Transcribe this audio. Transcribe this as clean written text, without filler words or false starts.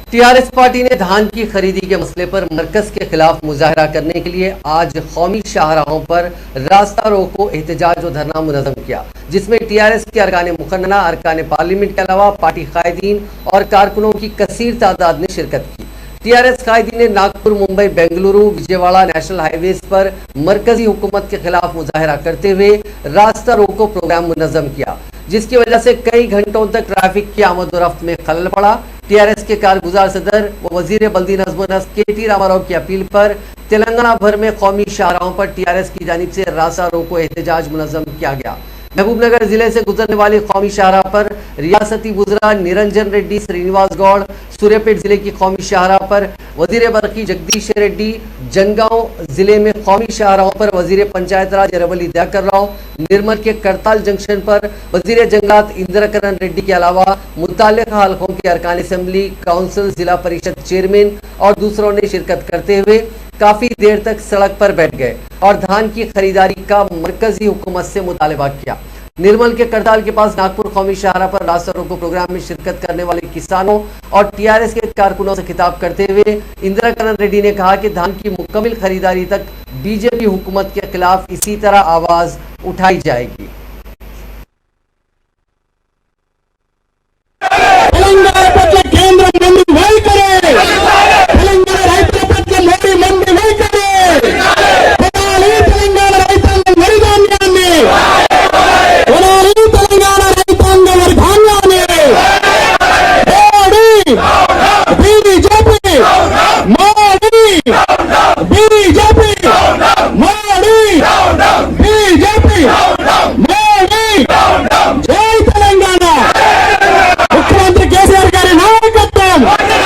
TRS party ने धान की खरीदी के मसले पर मरकज के खिलाफ मुजाहरा करने के लिए आज कौमी शाहराहों पर रास्ता रोको, एहतजाज और धरना मुनज़्ज़म किया, जिसमें टीआरएस के अरकान मुखन्ना, अरकान पार्लियामेंट के अलावा पार्टी कायदीन और कारकुनों की कसीर तादाद ने शिरकत की। टीआरएस कायदीन ने नागपुर, मुंबई, बेंगलुरु, विजयवाड़ा नेशनल हाईवेज पर मरकजी हुकूमत के खिलाफ मुजाहरा करते हुए रास्ता रोको प्रोग्राम मुनज़्ज़म किया, जिसकी वजह से कई घंटों तक ट्रैफिक की आमद और रफ्त में खलल पड़ा। टीआरएस के कारगुजार सदर व वजीर बल्दी नज़्म व नस्क के.टी. रामाराव की अपील पर तेलंगाना भर में कौमी शाहराहों पर टीआरएस की जानिब से रास्ता रोको एहतजाज मुनज़्ज़म किया गया। महबूबनगर जिले से गुजरने वाली कौमी शाहराह पर रियासती वुज़रा निरंजन रेड्डी, श्रीनिवास गौड़, सूर्यापेट जिले की कौमी शाहराह पर वजीर बरकी जगदीश रेड्डी, जनगांव जिले में कौमी शाहराहों पर वजीर पंचायत राज एरवली दयाकर राव, निर्मल के करताल जंक्शन पर वजीर जंगलात इंदिराकरण रेड्डी के अलावा मुताल्लिक़ा हलकों के अरकान असेंबली, काउंसिल, जिला परिषद चेयरमैन और दूसरों ने शिरकत करते हुए काफी देर तक सड़क पर बैठ गए और धान की खरीदारी का मरकजी हुकूमत से मुतालबा किया। निर्मल के करताल के पास नागपुर कौमी शाहराह पर रास्ता रोको प्रोग्राम में शिरकत करने वाले किसानों और टीआरएस के कारकुनों से खिताब करते हुए इंदिराकरण रेड्डी ने कहा कि धान की मुकम्मल खरीदारी तक बीजेपी हुकूमत के खिलाफ इसी तरह आवाज उठाई जाएगी।